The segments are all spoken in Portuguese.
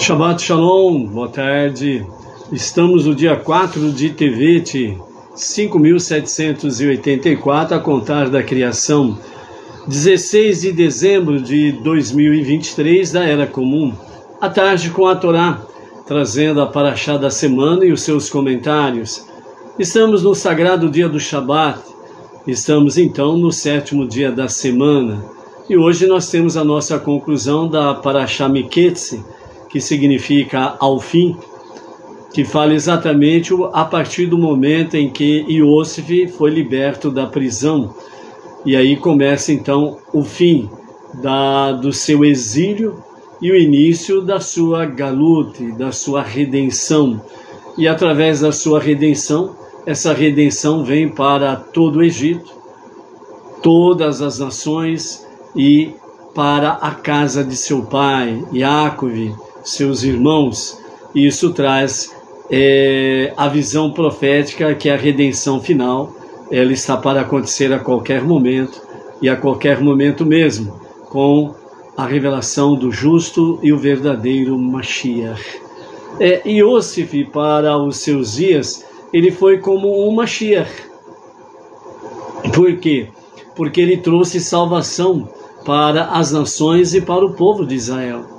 Shabbat Shalom, boa tarde. Estamos no dia 4 de Tevet, 5.784, a contar da criação, 16 de dezembro de 2023, da Era Comum. À tarde com a Torá, trazendo a Parashá da semana e os seus comentários. Estamos no sagrado dia do Shabat, estamos então no 7º dia da semana. E hoje nós temos a nossa conclusão da Parashá Miketze, que significa ao fim, que fala exatamente a partir do momento em que Yosef foi liberto da prisão. E aí começa então o fim do seu exílio e o início da sua galut, da sua redenção. E através da sua redenção, essa redenção vem para todo o Egito, todas as nações e para a casa de seu pai, Yaakov, seus irmãos. E isso traz a visão profética que a redenção final, ela está para acontecer a qualquer momento, e a qualquer momento mesmo, com a revelação do justo e o verdadeiro Mashiach. Yosef, para os seus dias, ele foi como um Mashiach. Por quê? Porque ele trouxe salvação para as nações e para o povo de Israel.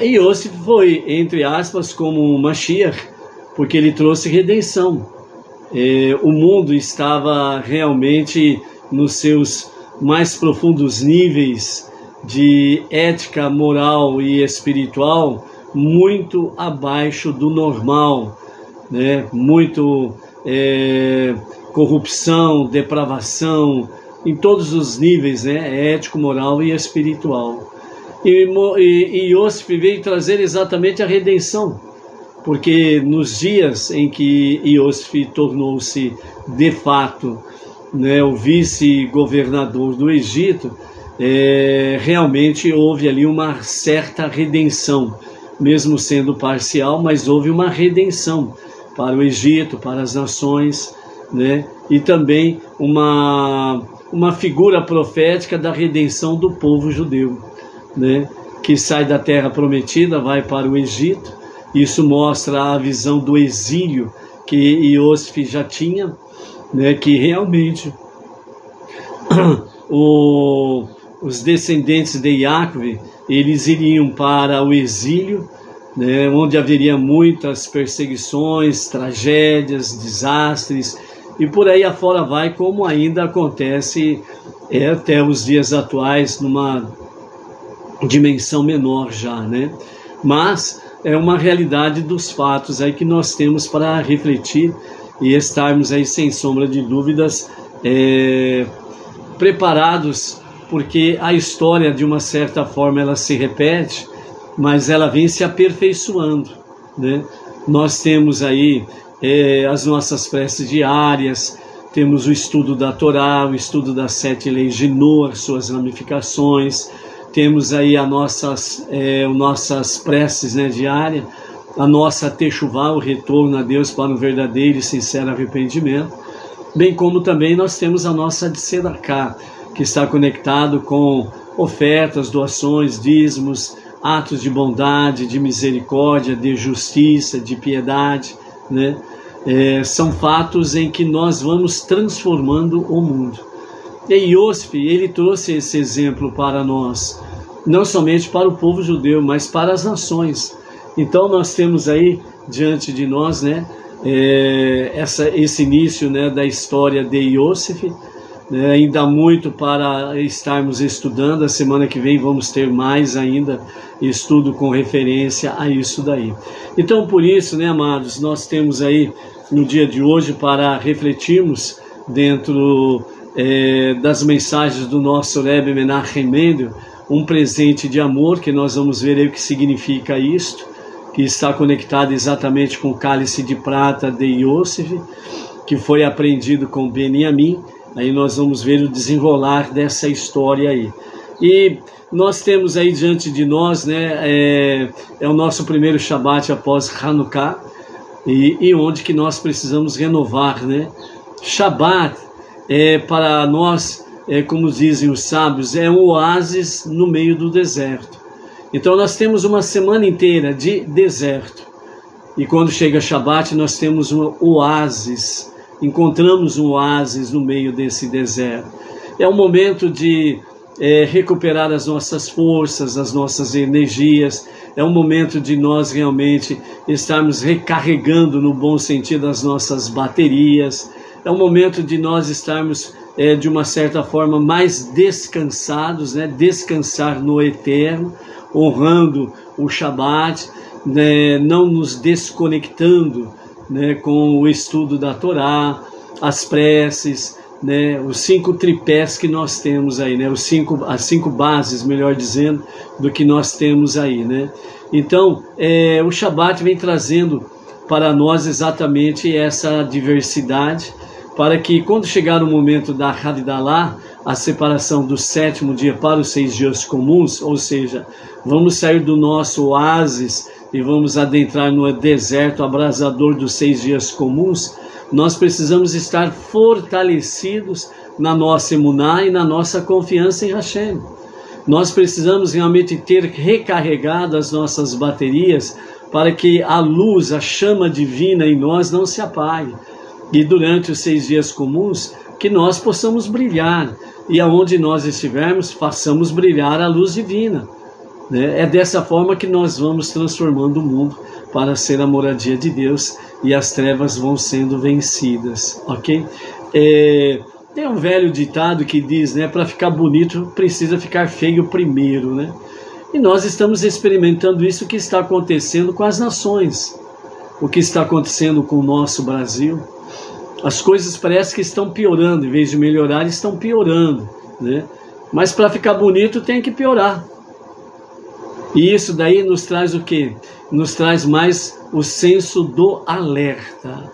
Yosef foi, entre aspas, como um Mashiach, porque ele trouxe redenção. O mundo estava realmente nos seus mais profundos níveis de ética, moral e espiritual, muito abaixo do normal, né? Muito corrupção, depravação, em todos os níveis, né? Ético, moral e espiritual. E Yosef veio trazer exatamente a redenção, porque nos dias em que Yosef tornou-se de fato, né, o vice-governador do Egito, realmente houve ali uma certa redenção, mesmo sendo parcial, mas houve uma redenção para o Egito, para as nações, né, e também uma figura profética da redenção do povo judeu, né, que sai da terra prometida, vai para o Egito. Isso mostra a visão do exílio que Yosef já tinha, né, que realmente os descendentes de Yaakov, eles iriam para o exílio, né, onde haveria muitas perseguições, tragédias, desastres, e por aí afora vai, como ainda acontece até os dias atuais, numa dimensão menor já, né? Mas é uma realidade dos fatos aí que nós temos para refletir e estarmos aí sem sombra de dúvidas preparados, porque a história de uma certa forma ela se repete, mas ela vem se aperfeiçoando, né? Nós temos aí as nossas preces diárias, temos o estudo da Torá, o estudo das 7 leis de Noah, suas ramificações. Temos aí as nossas preces, né, diárias, a nossa techuvá, o retorno a Deus para um verdadeiro e sincero arrependimento, bem como também nós temos a nossa tzedakah, que está conectado com ofertas, doações, dízimos, atos de bondade, de misericórdia, de justiça, de piedade, né? São fatos em que nós vamos transformando o mundo. E Yosef, ele trouxe esse exemplo para nós, não somente para o povo judeu, mas para as nações. Então nós temos aí diante de nós, né, esse início, né, da história de Yosef, né, ainda muito para estarmos estudando. A semana que vem vamos ter mais ainda estudo com referência a isso daí. Então por isso, né, amados, nós temos aí no dia de hoje para refletirmos dentro das mensagens do nosso Rebbe Menachem Mendel, um presente de amor, que nós vamos ver aí o que significa isto, que está conectado exatamente com o cálice de prata de Yosef, que foi aprendido com Benjamim. Aí nós vamos ver o desenrolar dessa história aí. E nós temos aí diante de nós, né, o nosso primeiro Shabat após Hanukkah, e onde que nós precisamos renovar, né? Shabat para nós, como dizem os sábios, é um oásis no meio do deserto. Então nós temos uma semana inteira de deserto. E quando chega Shabat, nós temos um oásis. Encontramos um oásis no meio desse deserto. É um momento de recuperar as nossas forças, as nossas energias. É um momento de nós realmente estarmos recarregando, no bom sentido, as nossas baterias. É um momento de nós estarmos, de uma certa forma, mais descansados, né? Descansar no eterno, honrando o Shabat, né? Não nos desconectando, né? Com o estudo da Torá, as preces, né? Os 5 tripés que nós temos aí, né? As 5 bases, melhor dizendo, do que nós temos aí, né? Então, o Shabat vem trazendo para nós exatamente essa diversidade, para que quando chegar o momento da Havdalah, a separação do 7º dia para os 6 dias comuns, ou seja, vamos sair do nosso oásis e vamos adentrar no deserto abrasador dos 6 dias comuns, nós precisamos estar fortalecidos na nossa emuná e na nossa confiança em Hashem. Nós precisamos realmente ter recarregado as nossas baterias para que a luz, a chama divina em nós não se apague. E durante os 6 dias comuns, que nós possamos brilhar. E aonde nós estivermos, façamos brilhar a luz divina. É dessa forma que nós vamos transformando o mundo para ser a moradia de Deus e as trevas vão sendo vencidas, ok? Tem um velho ditado que diz, né, para ficar bonito precisa ficar feio primeiro, né? E nós estamos experimentando isso que está acontecendo com as nações, o que está acontecendo com o nosso Brasil. As coisas parecem que estão piorando, em vez de melhorar, estão piorando, né? Mas para ficar bonito tem que piorar. E isso daí nos traz o quê? Nos traz mais o senso do alerta.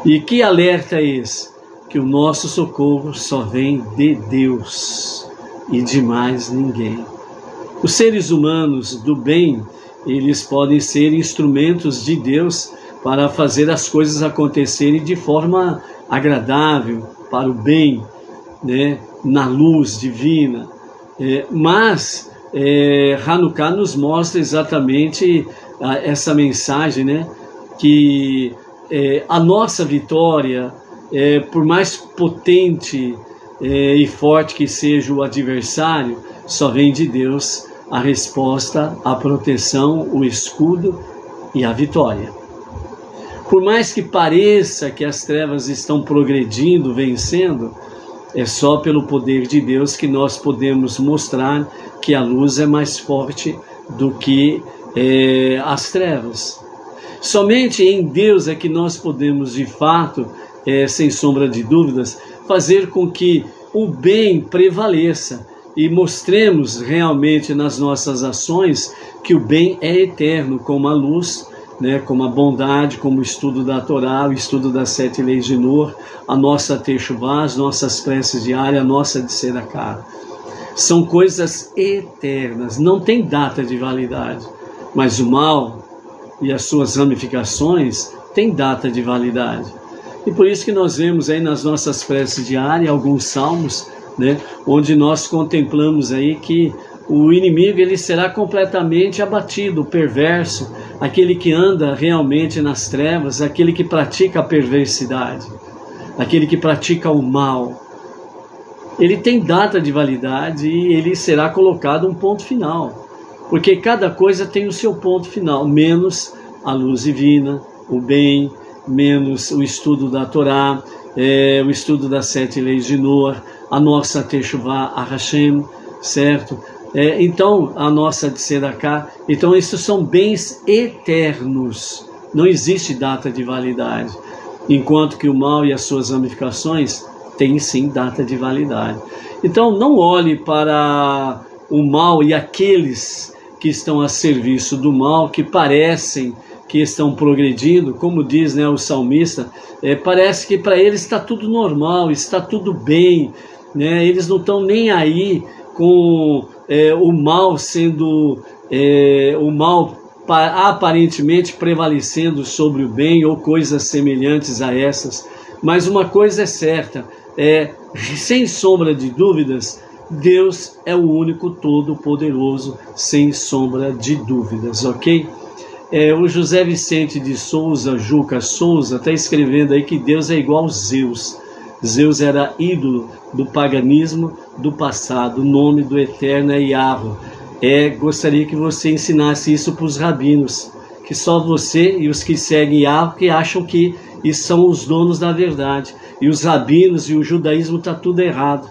E que alerta é esse? Que o nosso socorro só vem de Deus e de mais ninguém. Os seres humanos do bem, eles podem ser instrumentos de Deus para fazer as coisas acontecerem de forma agradável, para o bem, né? Na luz divina. Mas Hanukkah nos mostra exatamente essa mensagem, né? Que a nossa vitória, por mais potente e forte que seja o adversário, só vem de Deus a resposta, a proteção, o escudo e a vitória. Por mais que pareça que as trevas estão progredindo, vencendo, é só pelo poder de Deus que nós podemos mostrar que a luz é mais forte do que as trevas. Somente em Deus é que nós podemos, de fato, sem sombra de dúvidas, fazer com que o bem prevaleça e mostremos realmente nas nossas ações que o bem é eterno, como a luz, né, como a bondade, como o estudo da Torá, o estudo das 7 leis de Noah, a nossa Teshuvá, as nossas preces diárias, a nossa Tzedakah. São coisas eternas, não tem data de validade, mas o mal e as suas ramificações têm data de validade. E por isso que nós vemos aí nas nossas preces diárias alguns salmos, né, onde nós contemplamos aí que o inimigo ele será completamente abatido, o perverso, aquele que anda realmente nas trevas, aquele que pratica a perversidade, aquele que pratica o mal. Ele tem data de validade e ele será colocado um ponto final, porque cada coisa tem o seu ponto final, menos a luz divina, o bem, menos o estudo da Torá, o estudo das 7 leis de Noah, a nossa Teshuvá a Hashem, certo? Então, a nossa Tzedakah, então isso são bens eternos, não existe data de validade, enquanto que o mal e as suas ramificações têm sim data de validade. Então não olhe para o mal e aqueles que estão a serviço do mal, que parecem que estão progredindo, como diz, né, o salmista, parece que para eles está tudo normal, está tudo bem, né? Eles não estão nem aí com o mal sendo o mal aparentemente prevalecendo sobre o bem ou coisas semelhantes a essas. Mas uma coisa é certa, sem sombra de dúvidas, Deus é o único todo-poderoso, sem sombra de dúvidas, ok? O José Vicente de Souza, Juca Souza, está escrevendo aí que Deus é igual a Zeus. Zeus era ídolo do paganismo do passado, o nome do eterno é Yahweh. Gostaria que você ensinasse isso para os rabinos, que só você e os que seguem Yahweh que acham que são os donos da verdade. E os rabinos e o judaísmo está tudo errado.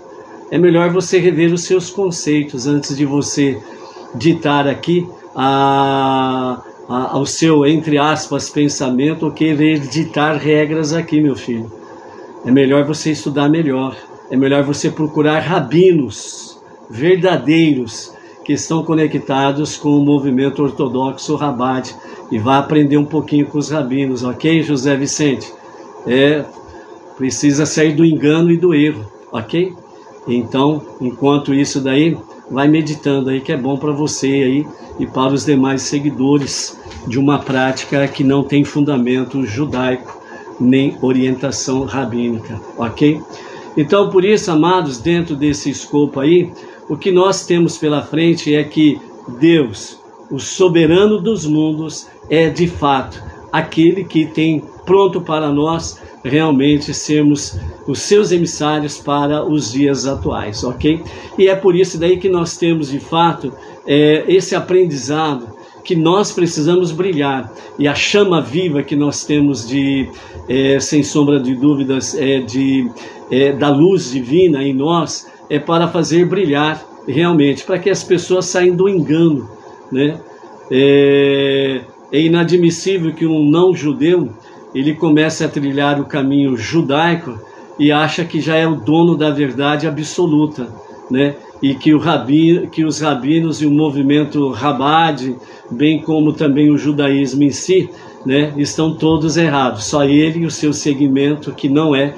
É melhor você rever os seus conceitos antes de você ditar aqui ao seu, entre aspas, pensamento, ou querer ditar regras aqui, meu filho. É melhor você estudar melhor. É melhor você procurar rabinos verdadeiros que estão conectados com o movimento ortodoxo Rabad, e vá aprender um pouquinho com os rabinos, ok, José Vicente? Precisa sair do engano e do erro, ok? Então, enquanto isso daí, vai meditando aí, que é bom para você aí e para os demais seguidores de uma prática que não tem fundamento judaico nem orientação rabínica, ok? Então, por isso, amados, dentro desse escopo aí, o que nós temos pela frente é que Deus, o soberano dos mundos, é de fato aquele que tem pronto para nós realmente sermos os seus emissários para os dias atuais, ok? E é por isso daí que nós temos de fato esse aprendizado, que nós precisamos brilhar, e a chama viva que nós temos sem sombra de dúvidas, da luz divina em nós, é para fazer brilhar realmente, para que as pessoas saiam do engano, né? É inadmissível que um não-judeu ele comece a trilhar o caminho judaico e acha que já é o dono da verdade absoluta, né? E que os rabinos e o movimento Rabad, bem como também o judaísmo em si, né, estão todos errados. Só ele e o seu segmento, que não é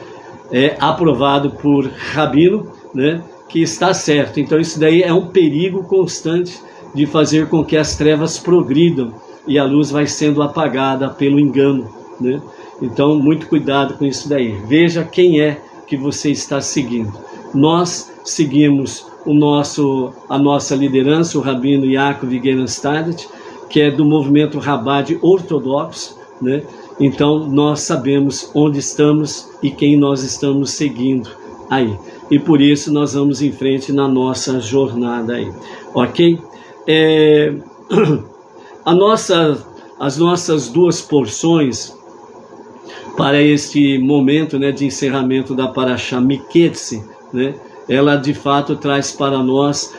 aprovado por rabino, né, que está certo. Então isso daí é um perigo constante de fazer com que as trevas progridam e a luz vai sendo apagada pelo engano, né? Então muito cuidado com isso daí. Veja quem é que você está seguindo. Nós seguimos a nossa liderança, o Rabino Yaakov Gerenstadt, que é do movimento Rabad ortodoxo, né? Então nós sabemos onde estamos e quem nós estamos seguindo aí. E por isso nós vamos em frente na nossa jornada aí, ok? As nossas duas porções para este momento, né, de encerramento da Parashá Miketze, né, ela de fato traz para nós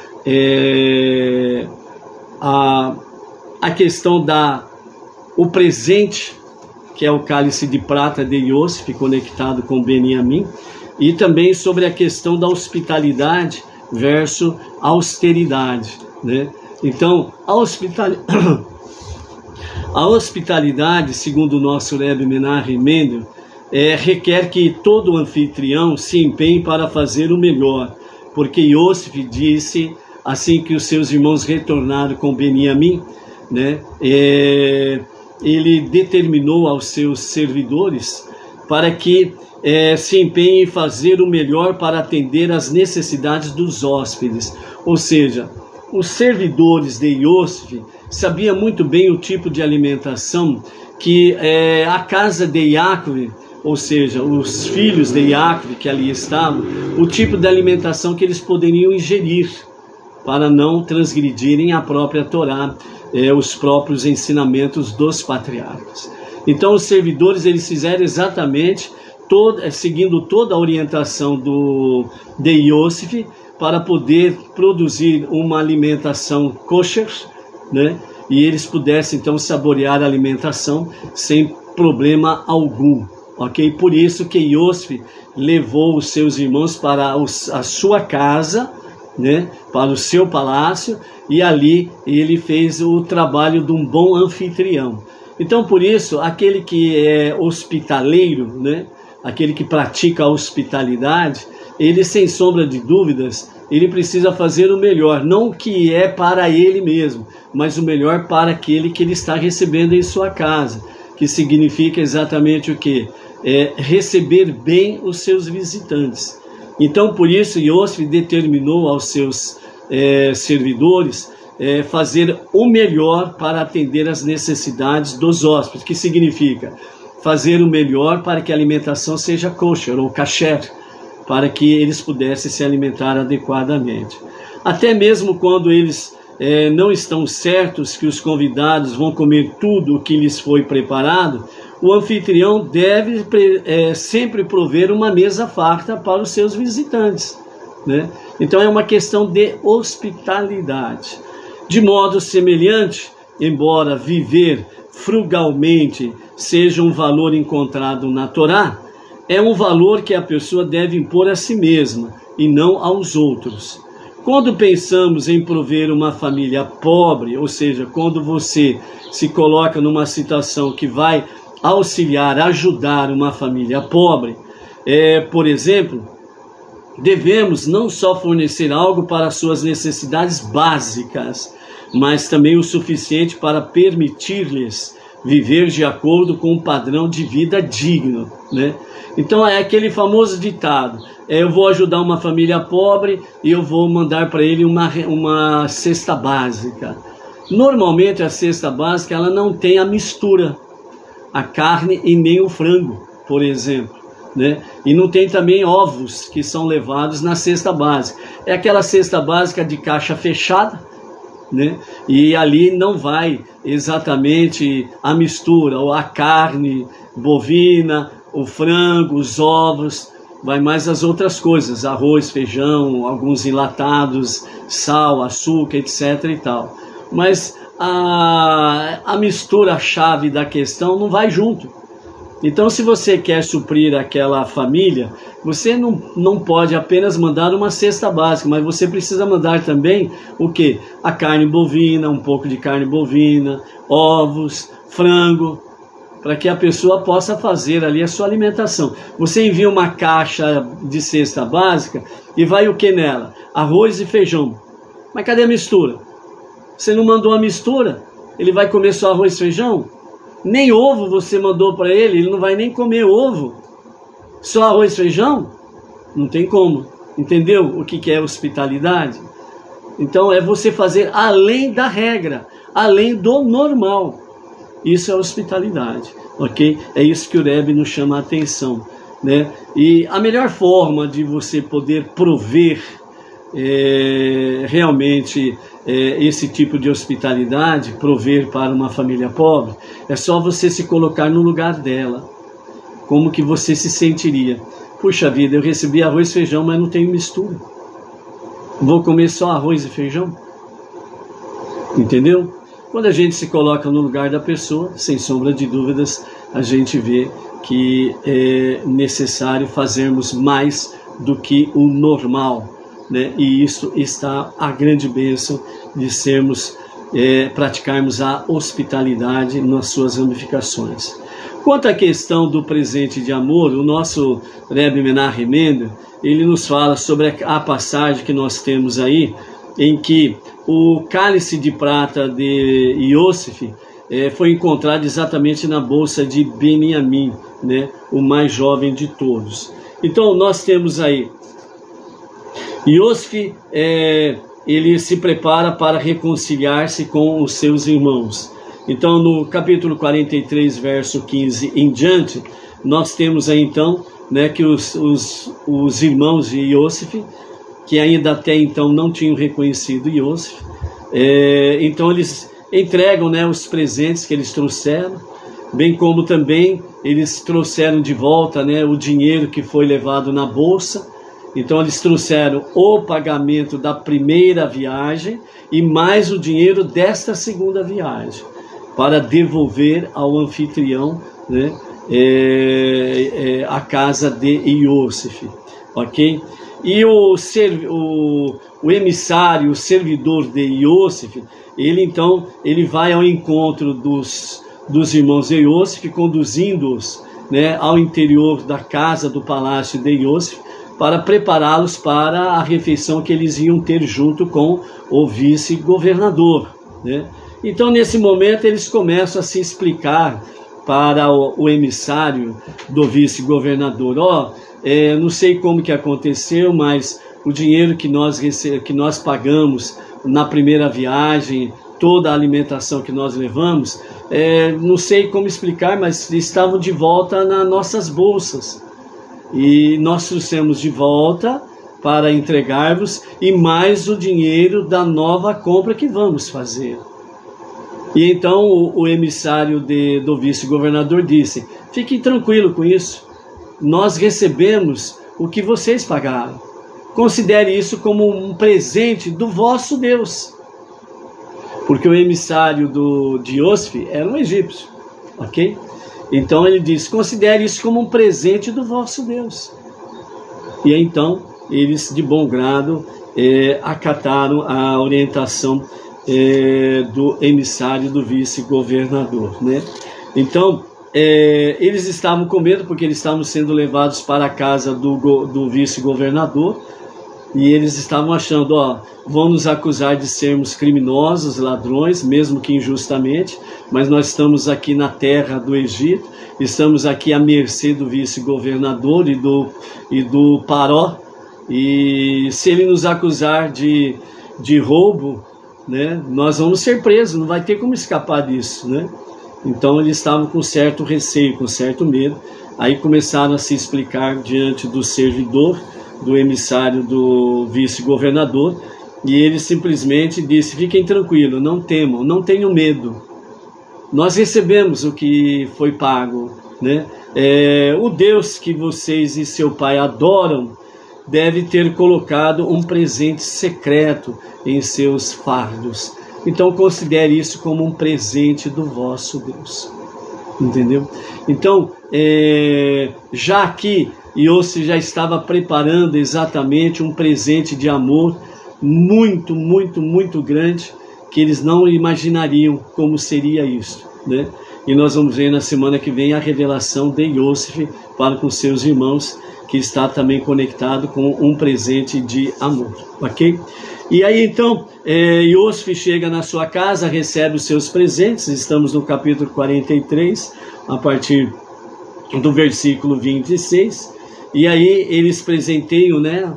a questão o presente, que é o cálice de prata de Yosef, conectado com Beniamim, e também sobre a questão da hospitalidade versus austeridade, né? Então, a hospitalidade, segundo o nosso Rebbe Menachem Mendel, requer que todo anfitrião se empenhe para fazer o melhor, porque Yosef disse, assim que os seus irmãos retornaram com Beniamim, né, ele determinou aos seus servidores para que se empenhem em fazer o melhor para atender às necessidades dos hóspedes. Ou seja, os servidores de Yosef sabiam muito bem o tipo de alimentação que a casa de Yaakov, ou seja, os filhos de Yaakov que ali estavam, o tipo de alimentação que eles poderiam ingerir para não transgredirem a própria Torá, os próprios ensinamentos dos patriarcas. Então os servidores eles fizeram exatamente seguindo toda a orientação de Yosef para poder produzir uma alimentação kosher, né? E eles pudessem então saborear a alimentação sem problema algum, ok? Por isso que Yosef levou os seus irmãos para a sua casa, né? Para o seu palácio, e ali ele fez o trabalho de um bom anfitrião. Então por isso aquele que é hospitaleiro, né? Aquele que pratica a hospitalidade, ele sem sombra de dúvidas, ele precisa fazer o melhor, não o que é para ele mesmo, mas o melhor para aquele que ele está recebendo em sua casa, que significa exatamente o quê? Receber bem os seus visitantes. Então, por isso, Iosif determinou aos seus servidores fazer o melhor para atender às necessidades dos hóspedes, que significa fazer o melhor para que a alimentação seja kosher ou kasher, para que eles pudessem se alimentar adequadamente. Até mesmo quando eles não estão certos que os convidados vão comer tudo o que lhes foi preparado, o anfitrião deve sempre prover uma mesa farta para os seus visitantes, né? Então é uma questão de hospitalidade. De modo semelhante, embora viver frugalmente seja um valor encontrado na Torá, é um valor que a pessoa deve impor a si mesma e não aos outros. Quando pensamos em prover uma família pobre, ou seja, quando você se coloca numa situação que vai auxiliar, ajudar uma família pobre, por exemplo, devemos não só fornecer algo para suas necessidades básicas, mas também o suficiente para permitir-lhes viver de acordo com um padrão de vida digno, né? Então é aquele famoso ditado, eu vou ajudar uma família pobre e eu vou mandar para ele uma cesta básica. Normalmente a cesta básica ela não tem a mistura, a carne e nem o frango, por exemplo, né? E não tem também ovos que são levados na cesta básica. É aquela cesta básica de caixa fechada, né? E ali não vai exatamente a mistura, ou a carne bovina, o frango, os ovos, vai mais as outras coisas, arroz, feijão, alguns enlatados, sal, açúcar, etc. e tal. Mas a mistura-chave da questão não vai junto. Então, se você quer suprir aquela família, você não pode apenas mandar uma cesta básica, mas você precisa mandar também o quê? A carne bovina, um pouco de carne bovina, ovos, frango, para que a pessoa possa fazer ali a sua alimentação. Você envia uma caixa de cesta básica e vai o que nela? Arroz e feijão. Mas cadê a mistura? Você não mandou a mistura? Ele vai comer só arroz e feijão? Nem ovo você mandou para ele, ele não vai nem comer ovo. Só arroz e feijão? Não tem como. Entendeu o que é hospitalidade? Então é você fazer além da regra, além do normal. Isso é hospitalidade, ok? É isso que o Rebbe nos chama a atenção, né? E a melhor forma de você poder prover realmente esse tipo de hospitalidade, prover para uma família pobre, é só você se colocar no lugar dela. Como que você se sentiria? Puxa vida, eu recebi arroz e feijão, mas não tenho mistura. Vou comer só arroz e feijão? Entendeu? Quando a gente se coloca no lugar da pessoa, sem sombra de dúvidas, a gente vê que é necessário fazermos mais do que o normal, né? E isso está a grande bênção de praticarmos a hospitalidade nas suas ramificações. Quanto à questão do presente de amor, o nosso Rebbe Menachem Mendel, ele nos fala sobre a passagem que nós temos aí, em que o cálice de prata de Iosif foi encontrado exatamente na bolsa de Benjamim, né, o mais jovem de todos. Então nós temos aí Iosif, ele se prepara para reconciliar-se com os seus irmãos. Então no capítulo 43, verso 15 em diante, nós temos aí então, né, que os irmãos de Iosif, que ainda até então não tinham reconhecido Iosif, então eles entregam, né, os presentes que eles trouxeram, bem como também eles trouxeram de volta, né, o dinheiro que foi levado na bolsa. Então eles trouxeram o pagamento da primeira viagem e mais o dinheiro desta segunda viagem, para devolver ao anfitrião, né, a casa de Iosif, ok? E o emissário, o servidor de Iosif, ele vai ao encontro dos irmãos de Iosif, conduzindo-os, né, ao interior da casa do palácio de Iosif, para prepará-los para a refeição que eles iam ter junto com o vice-governador, né? Então, nesse momento, eles começam a se explicar para o emissário do vice-governador: não sei como que aconteceu, mas o dinheiro que nós pagamos na primeira viagem, toda a alimentação que nós levamos, não sei como explicar, mas estavam de volta nas nossas bolsas. E nós trouxemos de volta para entregar-vos, e mais o dinheiro da nova compra que vamos fazer. E então o emissário do vice-governador disse: fiquem tranquilo com isso, nós recebemos o que vocês pagaram. Considere isso como um presente do vosso Deus. Porque o emissário de Iosif era um egípcio, ok? Então ele disse: considere isso como um presente do vosso Deus. E então eles, de bom grado, acataram a orientação do emissário do vice-governador, né? Então eles estavam com medo, porque eles estavam sendo levados para a casa do vice-governador, e eles estavam achando: vão nos acusar de sermos criminosos, ladrões, mesmo que injustamente, mas nós estamos aqui na terra do Egito, estamos aqui à mercê do vice-governador e do Paró, e se ele nos acusar de roubo, né, nós vamos ser presos, não vai ter como escapar disso, né? Então eles estavam com certo receio, com certo medo. Aí começaram a se explicar diante do servidor, do emissário do vice-governador, e ele simplesmente disse: fiquem tranquilos, não temam, não tenham medo, nós recebemos o que foi pago, né? O Deus que vocês e seu pai adoram deve ter colocado um presente secreto em seus fardos. Então considere isso como um presente do vosso Deus. Entendeu? Então, já aqui, Iosif já estava preparando exatamente um presente de amor muito, muito, muito grande, que eles não imaginariam como seria isso, né? E nós vamos ver na semana que vem a revelação de Iosif para com seus irmãos, que está também conectado com um presente de amor, ok? E aí então, Iosif chega na sua casa, recebe os seus presentes. Estamos no capítulo 43, a partir do versículo 26, e aí eles presenteiam, né,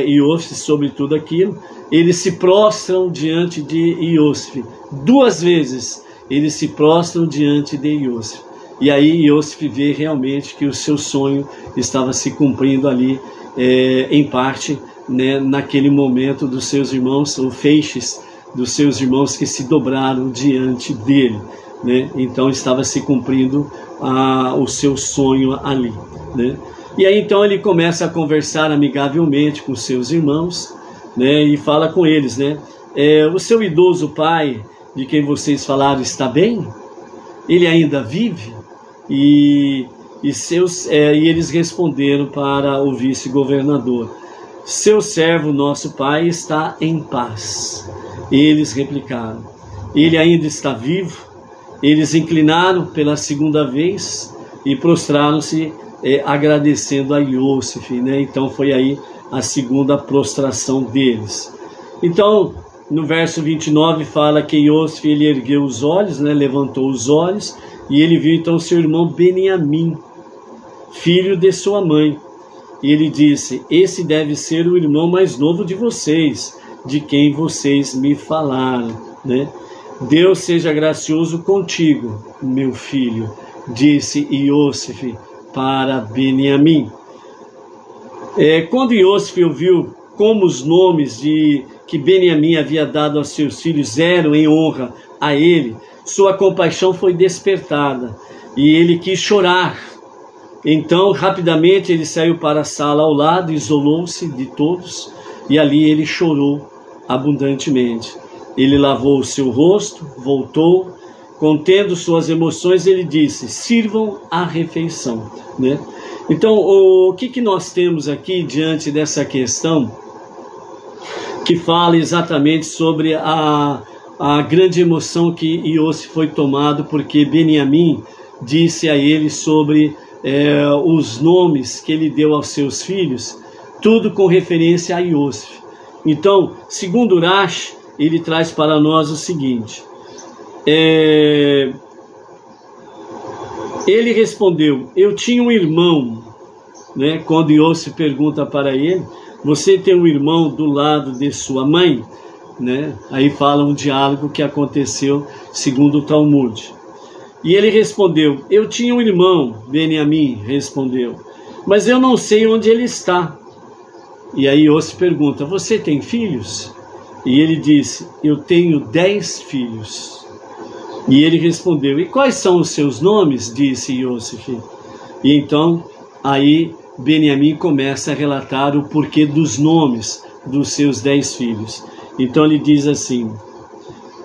Iosif sobre tudo aquilo. Eles se prostram diante de Iosif, 2 vezes eles se prostram diante de Iosif. E aí Iosif vê realmente que o seu sonho estava se cumprindo ali, em parte, né, naquele momento dos seus irmãos, ou feixes dos seus irmãos que se dobraram diante dele, né? Então estava se cumprindo o seu sonho ali, né? E aí então ele começa a conversar amigavelmente com seus irmãos, né, e fala com eles, né? O seu idoso pai, de quem vocês falaram, está bem? Ele ainda vive? E eles responderam para o vice-governador: seu servo, nosso pai, está em paz. Eles replicaram: ele ainda está vivo? Eles inclinaram pela segunda vez e prostraram-se, agradecendo a Iosif, né? Então foi aí a segunda prostração deles. Então, no verso 29 fala que Iosif, ele ergueu os olhos, né? Levantou os olhos, e ele viu então seu irmão Beniamim, filho de sua mãe. E ele disse: esse deve ser o irmão mais novo de vocês, de quem vocês me falaram, né? Deus seja gracioso contigo, meu filho, disse Iosif para Beniamim. Quando Iosif ouviu como os nomes que Beniamim havia dado aos seus filhos eram em honra a ele, sua compaixão foi despertada e ele quis chorar. Então, rapidamente, ele saiu para a sala ao lado, isolou-se de todos, e ali ele chorou abundantemente. Ele lavou o seu rosto, voltou, contendo suas emoções, ele disse: sirvam a refeição, né? Então, o que nós temos aqui diante dessa questão, que fala exatamente sobre a grande emoção que Iosif foi tomado, porque Beniamim disse a ele sobre os nomes que ele deu aos seus filhos, tudo com referência a Iosif. Então, segundo Urash, ele traz para nós o seguinte: Ele respondeu: eu tinha um irmão, né? Quando Iosif pergunta para ele: você tem um irmão do lado de sua mãe? Né? Aí fala um diálogo que aconteceu segundo o Talmud. E ele respondeu: eu tinha um irmão, Beniamim respondeu, mas eu não sei onde ele está. E aí Iosif pergunta: você tem filhos? E ele disse: eu tenho 10 filhos. E ele respondeu: e quais são os seus nomes? Disse Iosif. E então aí Beniamim começa a relatar o porquê dos nomes dos seus 10 filhos. Então ele diz assim,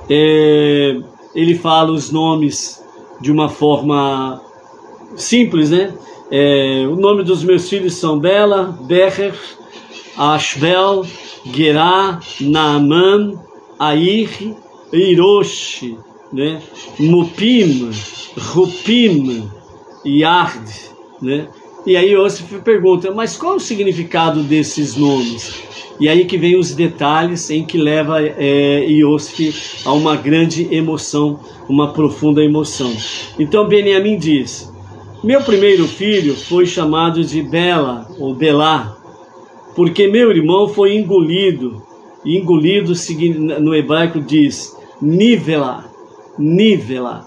ele fala os nomes de uma forma simples, né? O nome dos meus filhos são Bela, Becher, Ashbel, Gerá, Naaman, Air, Irosh, né? Mupim, Rupim e Ard, né? E aí Iosif pergunta: mas qual é o significado desses nomes? E aí que vem os detalhes em que leva Iosif a uma grande emoção, uma profunda emoção. Então Beniamim diz: meu primeiro filho foi chamado de Bela, ou Belá, porque meu irmão foi engolido. E engolido no hebraico diz nivela, nivela,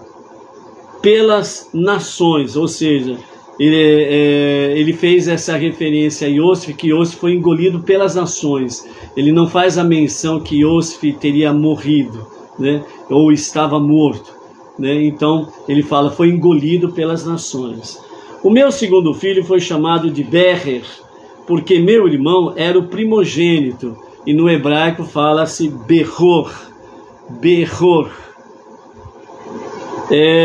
pelas nações, ou seja, ele fez essa referência a Iosif, que Iosif foi engolido pelas nações. Ele não faz a menção que Iosif teria morrido, né, ou estava morto, né? Então ele fala: foi engolido pelas nações. O meu segundo filho foi chamado de Becher, porque meu irmão era o primogênito, e no hebraico fala-se Behor, Behor,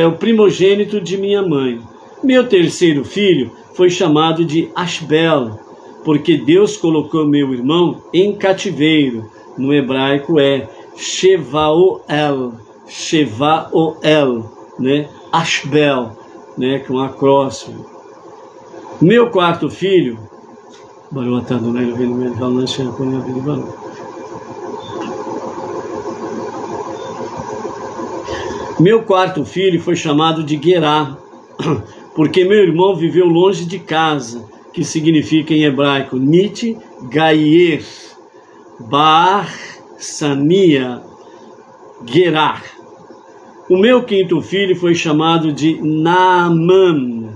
o primogênito de minha mãe. Meu terceiro filho foi chamado de Ashbel, porque Deus colocou meu irmão em cativeiro. No hebraico é Shevaoel, Shevaoel, né? Ashbel, né? Com acróstimo. Meu quarto filho, meu quarto filho foi chamado de Gerá, porque meu irmão viveu longe de casa, que significa em hebraico Nit Gayer, Bar Sania, Gerar. O meu quinto filho foi chamado de Naaman,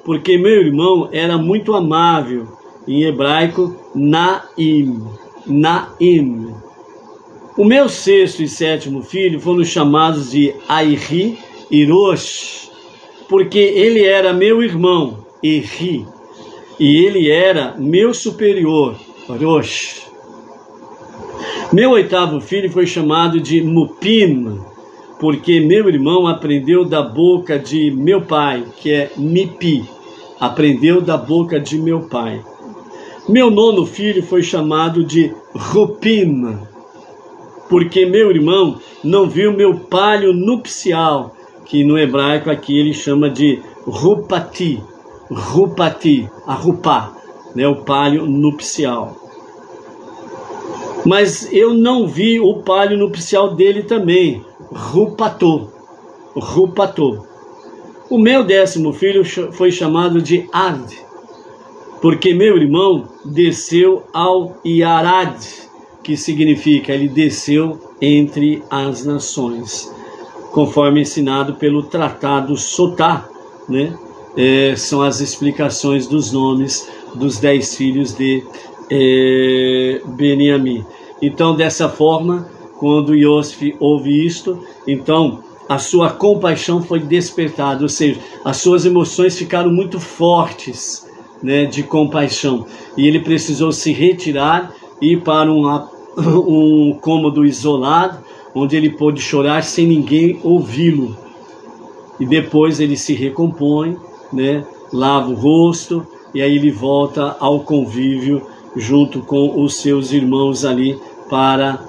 porque meu irmão era muito amável, em hebraico Naim, Naim. O meu sexto e sétimo filho foram chamados de Airi e Rosh, porque ele era meu irmão, Eri, e ele era meu superior, Rosh. Meu oitavo filho foi chamado de Mupim, porque meu irmão aprendeu da boca de meu pai, que é Mipi, aprendeu da boca de meu pai. Meu nono filho foi chamado de Rupim, porque meu irmão não viu meu palio nupcial, que no hebraico aqui ele chama de Rupati, Rupati, a Rupá, né, o palio nupcial. Mas eu não vi o palio nupcial dele também, Rupatô, Rupatô. O meu décimo filho foi chamado de Ard, porque meu irmão desceu ao Yarad, que significa ele desceu entre as nações, conforme ensinado pelo tratado Sotá, né? São as explicações dos nomes dos 10 filhos de Beniamim. Então, dessa forma, quando Iosif ouve isto, então a sua compaixão foi despertada, ou seja, as suas emoções ficaram muito fortes, né, de compaixão, e ele precisou se retirar e ir para um cômodo isolado, onde ele pôde chorar sem ninguém ouvi-lo. E depois ele se recompõe, né, lava o rosto, e aí ele volta ao convívio junto com os seus irmãos ali, para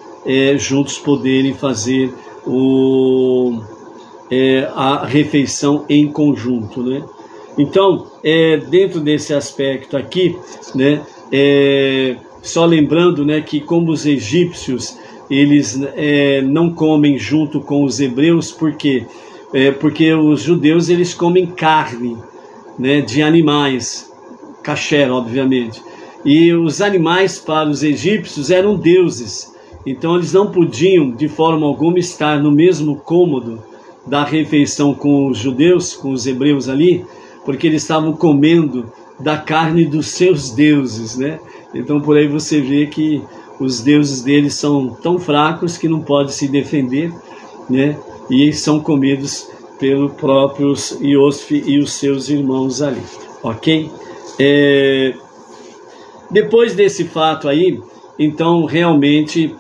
juntos poderem fazer a refeição em conjunto, né? Então, dentro desse aspecto aqui, né, só lembrando, né, que como os egípcios, eles não comem junto com os hebreus, por quê? porque os judeus eles comem carne, né, de animais, kasher, obviamente. E os animais para os egípcios eram deuses, então eles não podiam de forma alguma estar no mesmo cômodo da refeição com os judeus, com os hebreus ali, porque eles estavam comendo da carne dos seus deuses, né? Então por aí você vê que os deuses deles são tão fracos que não podem se defender, né? E são comidos pelo próprios Iosfe e os seus irmãos ali, ok? Depois desse fato aí, então realmente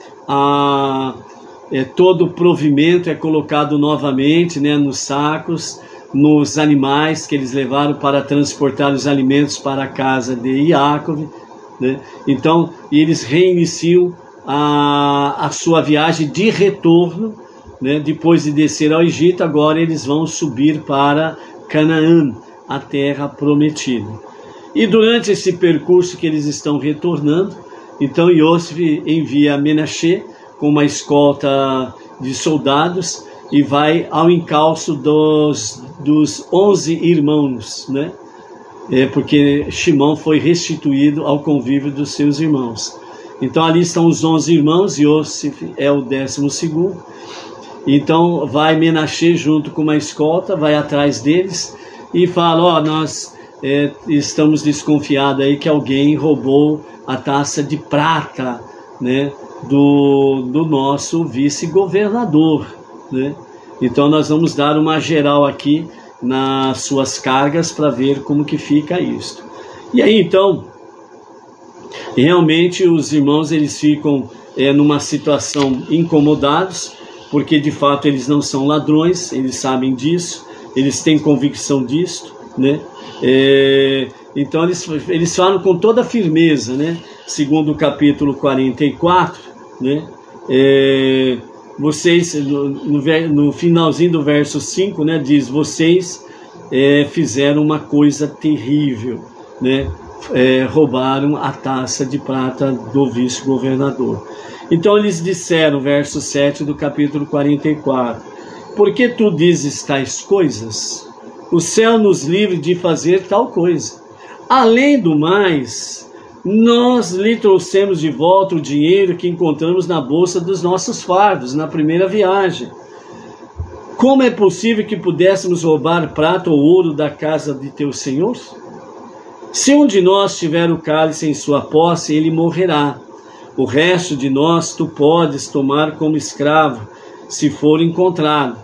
todo o provimento é colocado novamente, né, nos sacos, nos animais que eles levaram para transportar os alimentos para a casa de Yaakov, né? Então eles reiniciam a sua viagem de retorno, né? Depois de descer ao Egito, agora eles vão subir para Canaã, a terra prometida. E durante esse percurso que eles estão retornando, então Iosef envia Menashe com uma escolta de soldados e vai ao encalço dos 11 irmãos, né? Porque Shimon foi restituído ao convívio dos seus irmãos. Então ali estão os 11 irmãos, Iosef é o 12º. Então vai Menashe junto com uma escolta, vai atrás deles e fala: nós estamos desconfiados aí que alguém roubou a taça de prata, né, do nosso vice-governador, né? Então nós vamos dar uma geral aqui nas suas cargas para ver como que fica isso. E aí então, realmente os irmãos eles ficam numa situação incomodados, porque de fato eles não são ladrões, eles sabem disso, eles têm convicção disso, né? Então eles falam com toda firmeza, né? Segundo o capítulo 44, né? Vocês, no finalzinho do verso 5, né, diz: vocês fizeram uma coisa terrível, né? Roubaram a taça de prata do vice-governador. Então eles disseram, verso 7 do capítulo 44: por que tu dizes tais coisas? O céu nos livre de fazer tal coisa. Além do mais, nós lhe trouxemos de volta o dinheiro que encontramos na bolsa dos nossos fardos, na primeira viagem. Como é possível que pudéssemos roubar prata ou ouro da casa de teu senhor? Se um de nós tiver o cálice em sua posse, ele morrerá. O resto de nós tu podes tomar como escravo, se for encontrado.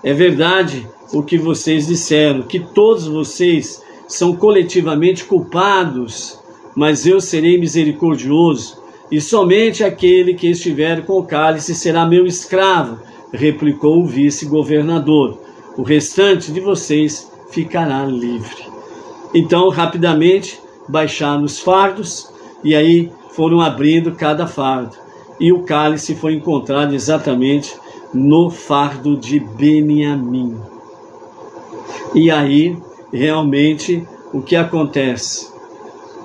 É verdade o que vocês disseram, que todos vocês são coletivamente culpados, mas eu serei misericordioso, e somente aquele que estiver com o cálice será meu escravo, replicou o vice-governador. O restante de vocês ficará livre. Então, rapidamente, baixaram os fardos, e aí foram abrindo cada fardo. E o cálice foi encontrado exatamente no fardo de Beniamim. E aí, realmente, o que acontece?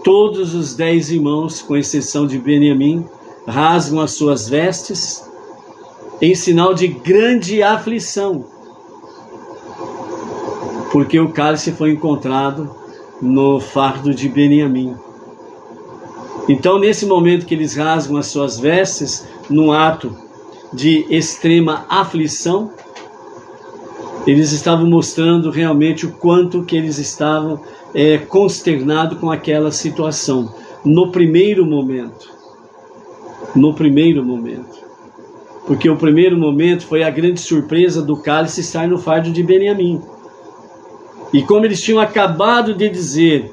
Todos os 10 irmãos, com exceção de Beniamim, rasgam as suas vestes em sinal de grande aflição, porque o cálice foi encontrado no fardo de Beniamim. Então, nesse momento que eles rasgam as suas vestes, num ato de extrema aflição, eles estavam mostrando realmente o quanto que eles estavam consternados com aquela situação. No primeiro momento. Porque o primeiro momento foi a grande surpresa do cálice estar no fardo de Beniamim. E como eles tinham acabado de dizer,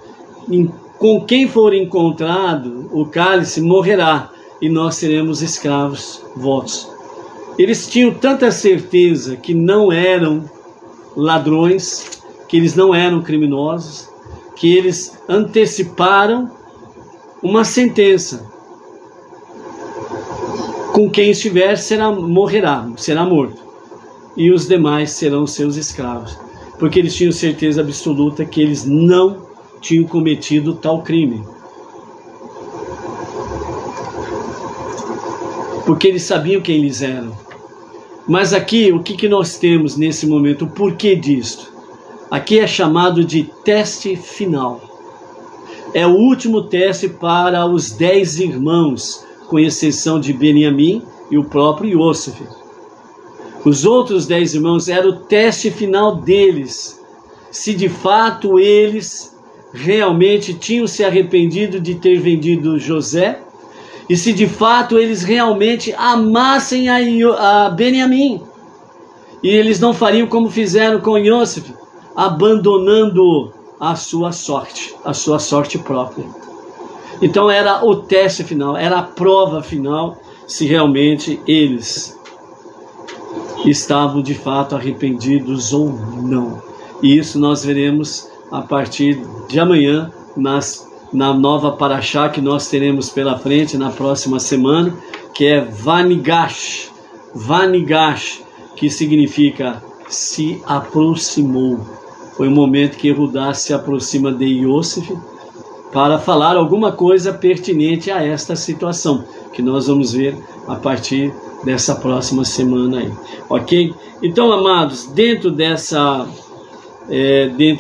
com quem for encontrado o cálice morrerá, e nós seremos escravos vossos. Eles tinham tanta certeza que não eram ladrões, que eles não eram criminosos, que eles anteciparam uma sentença. Com quem estiver morrerá, será morto, e os demais serão seus escravos, porque eles tinham certeza absoluta que eles não tinham cometido tal crime, porque eles sabiam quem eles eram. Mas aqui, o que nós temos nesse momento? O porquê disto? Aqui é chamado de teste final. É o último teste para os 10 irmãos, com exceção de Beniamim e o próprio Iosef. Os outros 10 irmãos era o teste final deles. Se de fato eles realmente tinham se arrependido de ter vendido José, e se de fato eles realmente amassem a Beniamim, e eles não fariam como fizeram com Iosef, abandonando a sua sorte própria. Então era o teste final, era a prova final, se realmente eles estavam de fato arrependidos ou não. E isso nós veremos a partir de amanhã, na nova Parashá que nós teremos pela frente na próxima semana, que é Vanigash. Vanigash, que significa se aproximou. Foi o momento que Yehudá se aproxima de Iosef para falar alguma coisa pertinente a esta situação, que nós vamos ver a partir dessa próxima semana aí, ok? Então, amados, dentro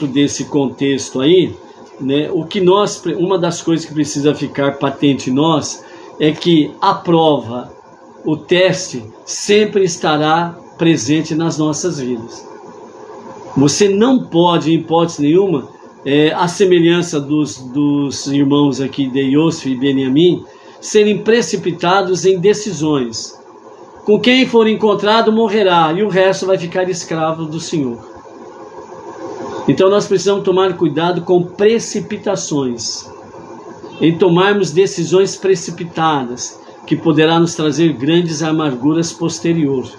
desse contexto aí, né, uma das coisas que precisa ficar patente em nós é que a prova, o teste, sempre estará presente nas nossas vidas. Você não pode, em hipótese nenhuma, a semelhança dos irmãos aqui de Iosef e Beniamim, serem precipitados em decisões. Com quem for encontrado morrerá, e o resto vai ficar escravo do Senhor. Então nós precisamos tomar cuidado com precipitações, em tomarmos decisões precipitadas, que poderá nos trazer grandes amarguras posteriores.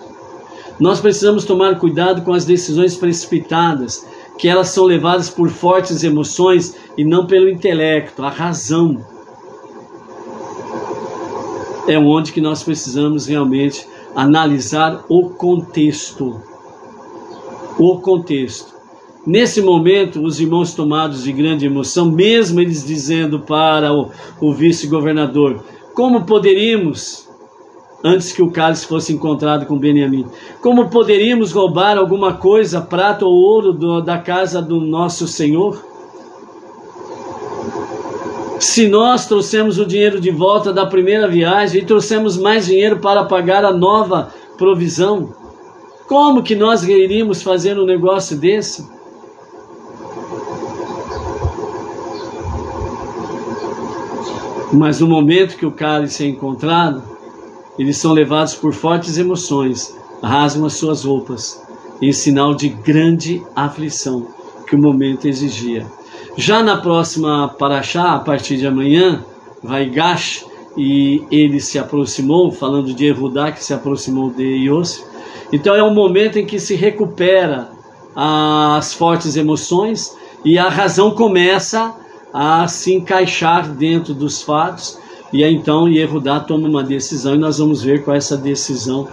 Nós precisamos tomar cuidado com as decisões precipitadas, que elas são levadas por fortes emoções e não pelo intelecto, a razão. É onde que nós precisamos realmente analisar o contexto. O contexto. Nesse momento, os irmãos tomados de grande emoção, mesmo eles dizendo para o vice-governador, como poderíamos, antes que o cálice fosse encontrado com Beniamim, como poderíamos roubar alguma coisa, prata ou ouro da casa do nosso Senhor? Se nós trouxemos o dinheiro de volta da primeira viagem e trouxemos mais dinheiro para pagar a nova provisão, como que nós iríamos fazer um negócio desse? Mas no momento que o cálice é encontrado, eles são levados por fortes emoções, rasgam as suas roupas, em sinal de grande aflição que o momento exigia. Já na próxima Parashá, a partir de amanhã, Vaigash, e ele se aproximou, falando de Yehudá que se aproximou de Iosef. Então é um momento em que se recupera as fortes emoções e a razão começa a se encaixar dentro dos fatos, e aí então Yehudá toma uma decisão, e nós vamos ver qual é essa decisão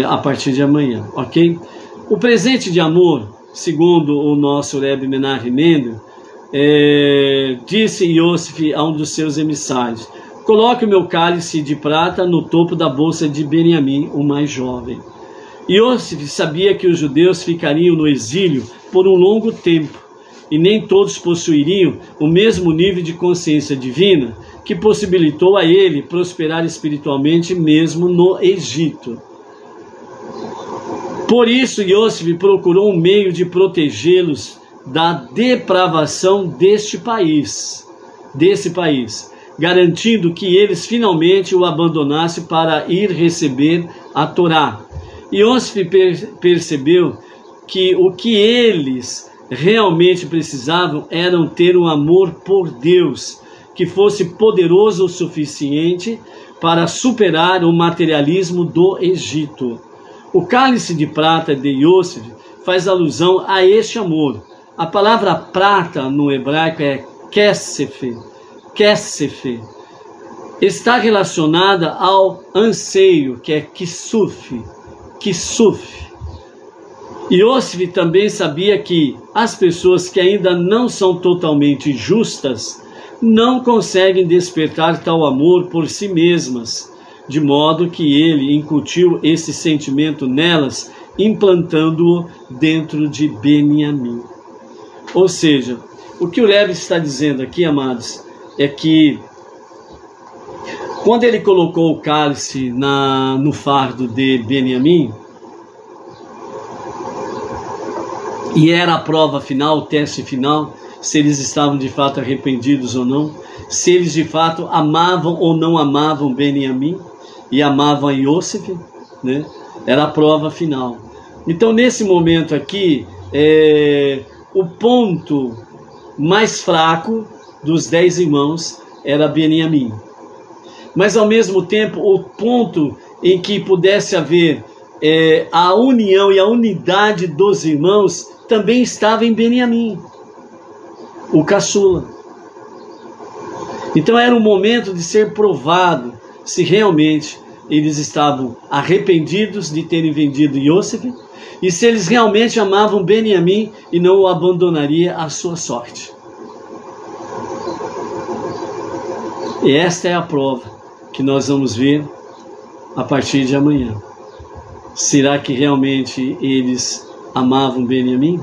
a partir de amanhã, ok? O presente de amor, segundo o nosso Rebbe Menachem Mendel, disse Iosef a um dos seus emissários: coloque o meu cálice de prata no topo da bolsa de Beniamim, o mais jovem. Iosef sabia que os judeus ficariam no exílio por um longo tempo, e nem todos possuiriam o mesmo nível de consciência divina que possibilitou a ele prosperar espiritualmente mesmo no Egito. Por isso, Iosef procurou um meio de protegê-los da depravação desse país, garantindo que eles finalmente o abandonassem para ir receber a Torá. Iosef percebeu que o que eles realmente precisavam era ter um amor por Deus, que fosse poderoso o suficiente para superar o materialismo do Egito. O cálice de prata de Iosef faz alusão a este amor. A palavra prata no hebraico é kesef. Kesef está relacionada ao anseio, que é kisuf. Iosef também sabia que as pessoas que ainda não são totalmente justas não conseguem despertar tal amor por si mesmas, de modo que ele incutiu esse sentimento nelas, implantando-o dentro de Beniamim. Ou seja, o que o Levi está dizendo aqui, amados, é que quando ele colocou o cálice no fardo de Beniamim, e era a prova final, o teste final, se eles estavam de fato arrependidos ou não, se eles de fato amavam ou não amavam Beniamim e amavam a Iosef, né? Era a prova final. Então, nesse momento aqui, o ponto mais fraco dos 10 irmãos era Beniamim. Mas, ao mesmo tempo, o ponto em que pudesse haver a união e a unidade dos irmãos também estava em Beniamim, o caçula. Então era um momento de ser provado se realmente eles estavam arrependidos de terem vendido Iosef e se eles realmente amavam Beniamim e não o abandonaria à sua sorte. E esta é a prova que nós vamos ver a partir de amanhã. Será que realmente eles amavam Beniamim?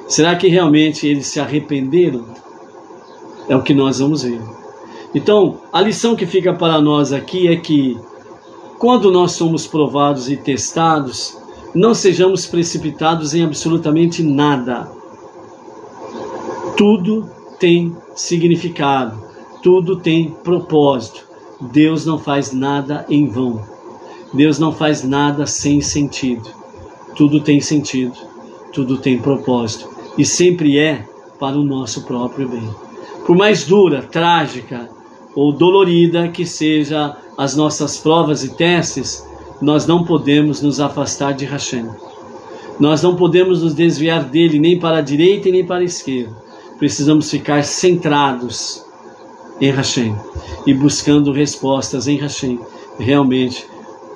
Será que realmente eles se arrependeram? É o que nós vamos ver. Então, a lição que fica para nós aqui é que quando nós somos provados e testados, não sejamos precipitados em absolutamente nada. Tudo tem significado, tudo tem propósito. Deus não faz nada em vão. Deus não faz nada sem sentido. Tudo tem sentido, tudo tem propósito e sempre é para o nosso próprio bem. Por mais dura, trágica ou dolorida que sejam as nossas provas e testes, nós não podemos nos afastar de Hashem. Nós não podemos nos desviar dele nem para a direita e nem para a esquerda. Precisamos ficar centrados em Hashem e buscando respostas em Hashem. Realmente,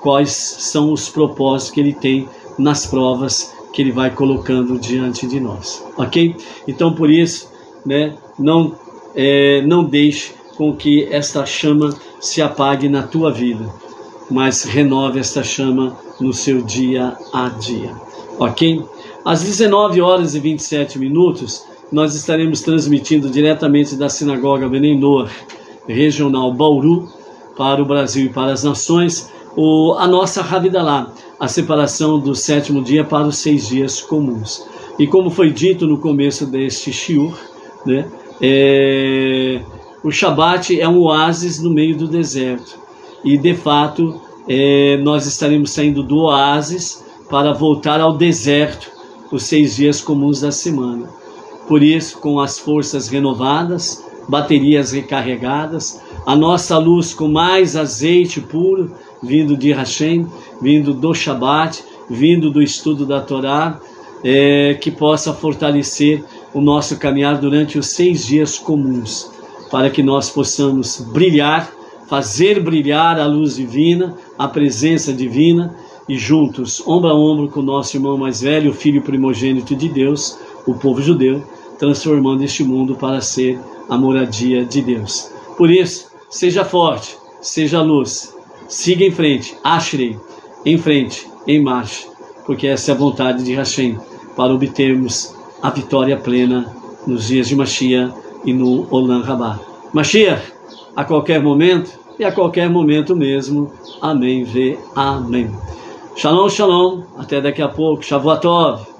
quais são os propósitos que ele tem nas provas que ele vai colocando diante de nós, ok? Então, por isso, né, não deixe com que esta chama se apague na tua vida, mas renove esta chama no seu dia a dia, ok? Às 19h27, nós estaremos transmitindo diretamente da Sinagoga Bnei Noach, regional Bauru, para o Brasil e para as nações, a nossa Havidalah, a separação do 7º dia para os 6 dias comuns. E como foi dito no começo deste shiur, né, o Shabat é um oásis no meio do deserto. E de fato, nós estaremos saindo do oásis para voltar ao deserto, os 6 dias comuns da semana. Por isso, com as forças renovadas, baterias recarregadas, a nossa luz com mais azeite puro, vindo de Hashem, vindo do Shabat, vindo do estudo da Torá, que possa fortalecer o nosso caminhar durante os 6 dias comuns, para que nós possamos brilhar, fazer brilhar a luz divina, a presença divina, e juntos, ombro a ombro com o nosso irmão mais velho, o filho primogênito de Deus, o povo judeu, transformando este mundo para ser a moradia de Deus. Por isso, seja forte, seja luz, siga em frente, Ashrei, em frente, em marcha, porque essa é a vontade de Hashem, para obtermos a vitória plena nos dias de Mashiach e no Olam Rabá. Mashiach, a qualquer momento e a qualquer momento mesmo. Amém, amém. Shalom, shalom, até daqui a pouco. Shavuot Tov.